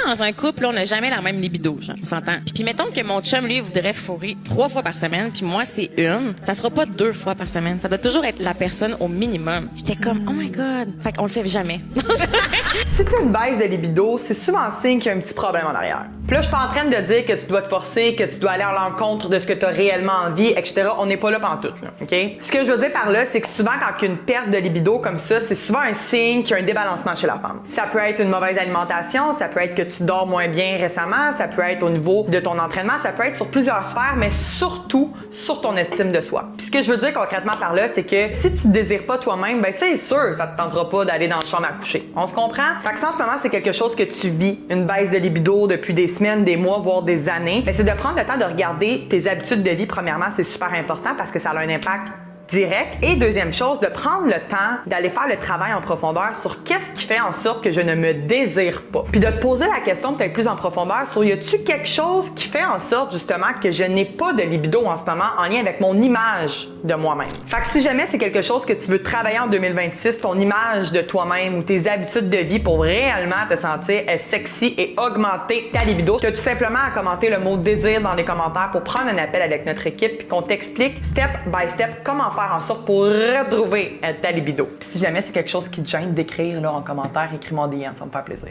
dans un couple, là, on n'a jamais la même libido, genre, on s'entend. Puis mettons que mon chum, lui, voudrait fourrer 3 fois par semaine, puis moi, c'est une. Ça sera pas 2 fois par semaine. Ça doit toujours être la personne au minimum. J'étais comme, oh my God. Fait qu'on le fait jamais. Si t'as une baisse de libido, c'est souvent signe qu'il y a un petit problème en arrière. Puis là, je suis pas en train de dire que tu dois te forcer, que tu dois aller à l'encontre de ce que tu as réellement envie, etc. On n'est pas là pantoute, là, OK? Ce que je veux dire par là, c'est que souvent, quand il y a une perte de libido comme ça, c'est souvent un signe qu'il y a un débalancement chez la femme. Ça peut être une mauvaise alimentation, ça peut être que tu dors moins bien récemment, ça peut être au niveau de ton entraînement, ça peut être sur plusieurs sphères, mais surtout sur ton estime de soi. Puis ce que je veux dire concrètement par là, c'est que si tu te désires pas toi-même, ben c'est sûr, ça te tentera pas d'aller dans la chambre à coucher. On se comprend? Fait que si en ce moment, c'est quelque chose que tu vis, une baisse de libido depuis des semaines, des mois, voire des années, ben c'est de prendre le temps de regarder tes habitudes de vie. Premièrement, c'est super important parce que ça a un impact direct. Et deuxième chose, de prendre le temps d'aller faire le travail en profondeur sur qu'est-ce qui fait en sorte que je ne me désire pas. Puis de te poser la question peut-être plus en profondeur sur y a-tu quelque chose qui fait en sorte justement que je n'ai pas de libido en ce moment en lien avec mon image de moi-même. Fait que si jamais c'est quelque chose que tu veux travailler en 2026, ton image de toi-même ou tes habitudes de vie pour réellement te sentir sexy et augmenter ta libido, tu as tout simplement à commenter le mot désir dans les commentaires pour prendre un appel avec notre équipe puis qu'on t'explique step by step comment faire en sorte pour retrouver ta libido. Puis si jamais c'est quelque chose qui te gêne d'écrire là en commentaire, écris-moi en DM, ça me fait plaisir.